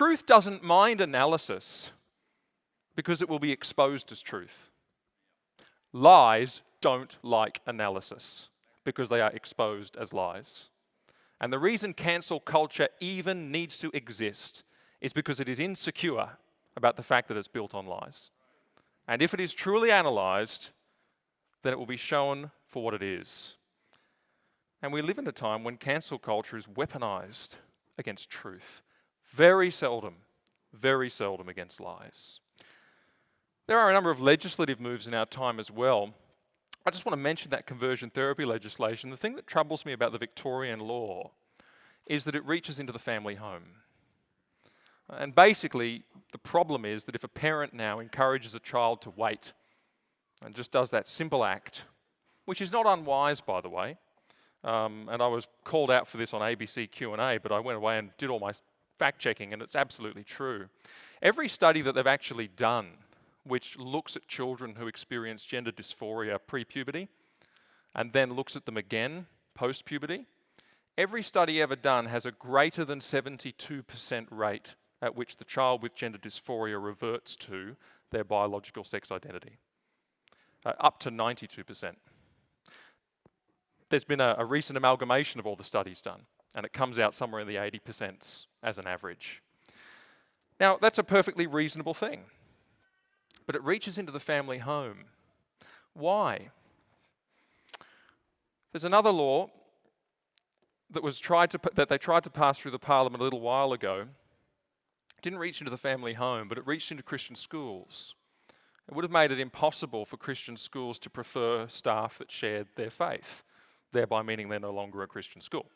truth doesn't mind analysis because it will be exposed as truth. Lies don't like analysis because they are exposed as lies. And the reason cancel culture even needs to exist is because it is insecure about the fact that it's built on lies. And if it is truly analysed, then it will be shown for what it is. And we live in a time when cancel culture is weaponised against truth. Very seldom against lies. There are a number of legislative moves in our time as well. I just want to mention that conversion therapy legislation. The thing that troubles me about the Victorian law is that it reaches into the family home. And basically, the problem is that if a parent now encourages a child to wait and just does that simple act, which is not unwise, by the way, and I was called out for this on ABC Q&A, but I went away and did all my fact-checking, and it's absolutely true. Every study that they've actually done, which looks at children who experience gender dysphoria pre-puberty, and then looks at them again post-puberty, every study ever done has a greater than 72% rate at which the child with gender dysphoria reverts to their biological sex identity, up to 92%. There's been a recent amalgamation of all the studies done, and it comes out somewhere in the 80% as an average. Now, that's a perfectly reasonable thing, but it reaches into the family home. Why? There's another law that they tried to pass through the Parliament a little while ago. It didn't reach into the family home, but it reached into Christian schools. It would have made it impossible for Christian schools to prefer staff that shared their faith, thereby meaning they're no longer a Christian school,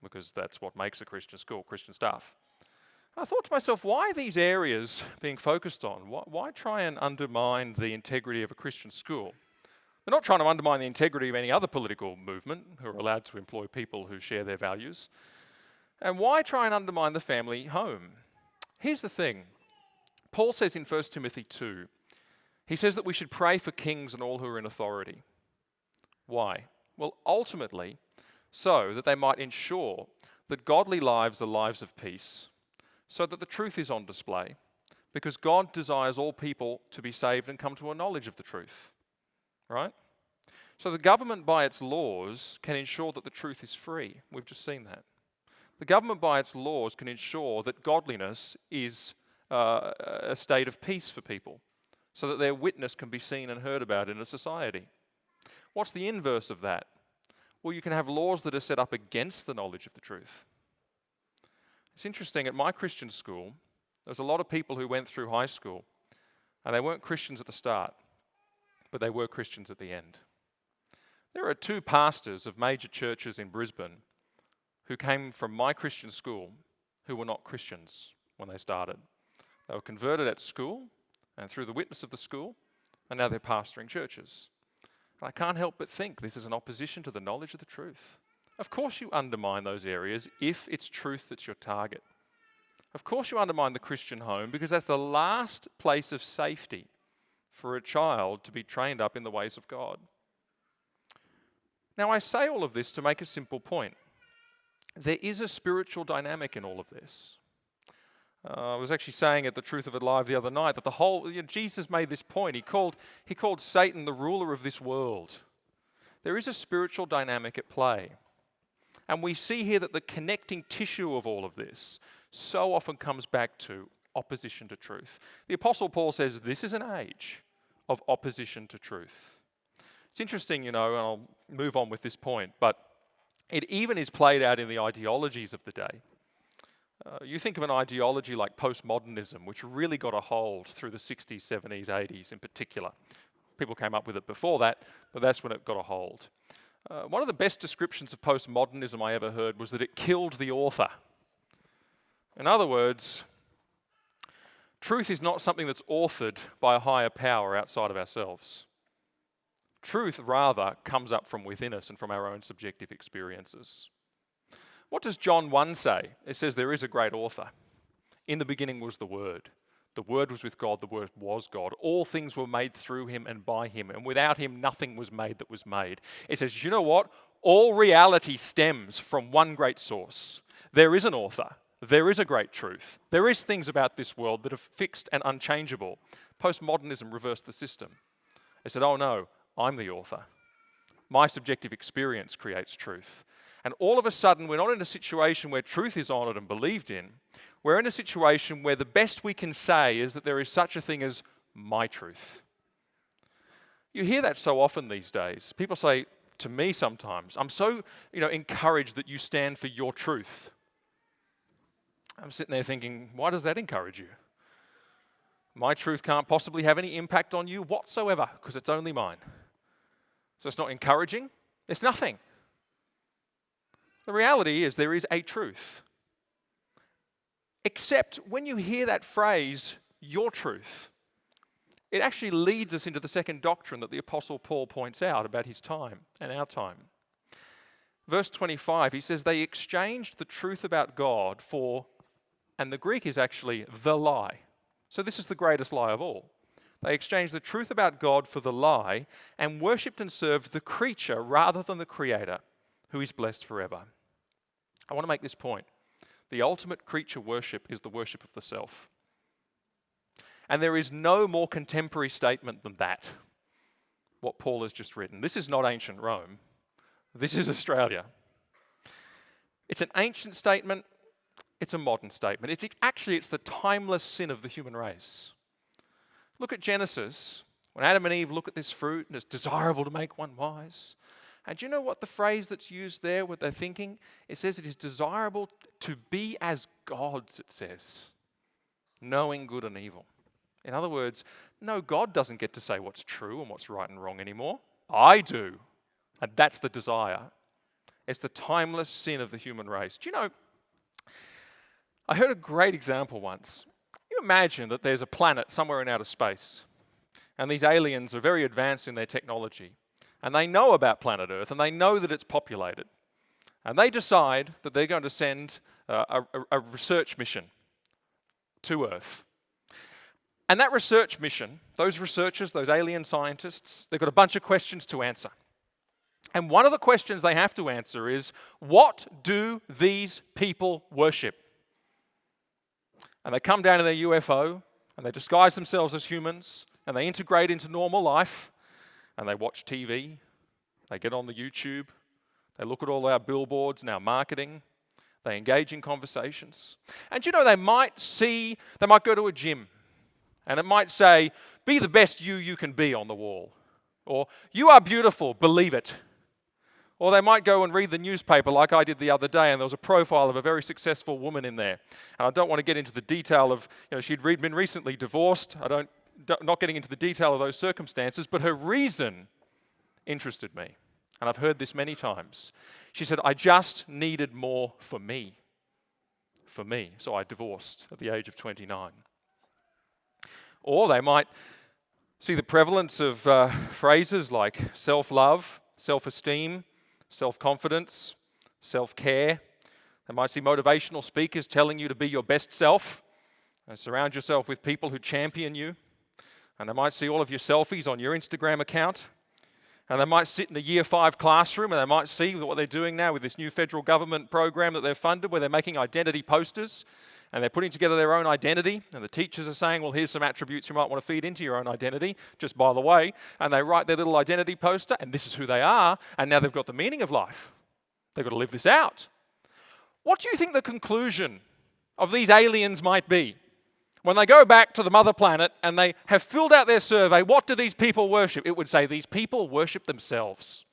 because that's what makes a Christian school, Christian staff. I thought to myself, why are these areas being focused on? Why try and undermine the integrity of a Christian school? They're not trying to undermine the integrity of any other political movement who are allowed to employ people who share their values. And why try and undermine the family home? Here's the thing. Paul says in 1 Timothy 2, he says that we should pray for kings and all who are in authority. Why? Well, ultimately, so that they might ensure that godly lives are lives of peace, so that the truth is on display, because God desires all people to be saved and come to a knowledge of the truth. Right? So the government by its laws can ensure that the truth is free. We've just seen that. The government by its laws can ensure that godliness is a state of peace for people, so that their witness can be seen and heard about in a society. What's the inverse of that? Well, you can have laws that are set up against the knowledge of the truth. It's interesting, at my Christian school, there's a lot of people who went through high school, and they weren't Christians at the start, but they were Christians at the end. There are 2 pastors of major churches in Brisbane who came from my Christian school who were not Christians when they started. They were converted at school and through the witness of the school, and now they're pastoring churches. And I can't help but think this is an opposition to the knowledge of the truth. Of course you undermine those areas if it's truth that's your target. Of course you undermine the Christian home because that's the last place of safety for a child to be trained up in the ways of God. Now I say all of this to make a simple point. There is a spiritual dynamic in all of this. I was actually saying at the Truth of It Live the other night that Jesus made this point. He called Satan the ruler of this world. There is a spiritual dynamic at play. And we see here that the connecting tissue of all of this so often comes back to opposition to truth. The Apostle Paul says this is an age of opposition to truth. It's interesting, and I'll move on with this point, but it even is played out in the ideologies of the day. You think of an ideology like postmodernism, which really got a hold through the 60s, 70s, 80s in particular. People came up with it before that, but that's when it got a hold. One of the best descriptions of postmodernism I ever heard was that it killed the author. In other words, truth is not something that's authored by a higher power outside of ourselves. Truth, rather, comes up from within us and from our own subjective experiences. What does John 1 say? It says there is a great author. In the beginning was the Word. The Word was with God, the Word was God. All things were made through him and by him, and without him nothing was made that was made. It says, you know what? All reality stems from one great source. There is an author, there is a great truth. There is things about this world that are fixed and unchangeable. Postmodernism reversed the system. They said, oh no, I'm the author. My subjective experience creates truth. And all of a sudden, we're not in a situation where truth is honoured and believed in. We're in a situation where the best we can say is that there is such a thing as my truth. You hear that so often these days. People say to me sometimes, I'm so encouraged that you stand for your truth. I'm sitting there thinking, why does that encourage you? My truth can't possibly have any impact on you whatsoever because it's only mine. So it's not encouraging, it's nothing. The reality is there is a truth. Except when you hear that phrase, your truth, it actually leads us into the second doctrine that the Apostle Paul points out about his time and our time. Verse 25, he says, they exchanged the truth about God for, and the Greek is actually the lie. So this is the greatest lie of all. They exchanged the truth about God for the lie and worshipped and served the creature rather than the Creator, who is blessed forever. I want to make this point. The ultimate creature worship is the worship of the self. And there is no more contemporary statement than that, what Paul has just written. This is not ancient Rome. This is Australia. It's an ancient statement. It's a modern statement. It's the timeless sin of the human race. Look at Genesis. When Adam and Eve look at this fruit and it's desirable to make one wise. And do you know what the phrase that's used there, what they're thinking? It says it is desirable to be as gods, it says, knowing good and evil. In other words, no, God doesn't get to say what's true and what's right and wrong anymore. I do. And that's the desire. It's the timeless sin of the human race. Do you know, I heard a great example once. You imagine that there's a planet somewhere in outer space, and these aliens are very advanced in their technology, and they know about planet Earth, and they know that it's populated. And they decide that they're going to send a research mission to Earth. And that research mission, those researchers, those alien scientists, they've got a bunch of questions to answer. And one of the questions they have to answer is, what do these people worship? And they come down in their UFO, and they disguise themselves as humans, and they integrate into normal life, and they watch TV, they get on the YouTube, they look at all our billboards and our marketing, they engage in conversations. And you know, they might go to a gym, and it might say, be the best you can be on the wall. Or, you are beautiful, believe it. Or they might go and read the newspaper like I did the other day, and there was a profile of a very successful woman in there. And I don't want to get into the detail of, she'd been recently divorced. Not getting into the detail of those circumstances, but her reason interested me. And I've heard this many times. She said, I just needed more for me. For me. So I divorced at the age of 29. Or they might see the prevalence of phrases like self-love, self-esteem, self-confidence, self-care. They might see motivational speakers telling you to be your best self and surround yourself with people who champion you. And they might see all of your selfies on your Instagram account. And they might sit in a Year 5 classroom and they might see what they're doing now with this new federal government program that they've funded where they're making identity posters and they're putting together their own identity. And the teachers are saying, well, here's some attributes you might want to feed into your own identity, just by the way. And they write their little identity poster and this is who they are. And now they've got the meaning of life. They've got to live this out. What do you think the conclusion of these aliens might be? When they go back to the mother planet and they have filled out their survey, what do these people worship? It would say these people worship themselves.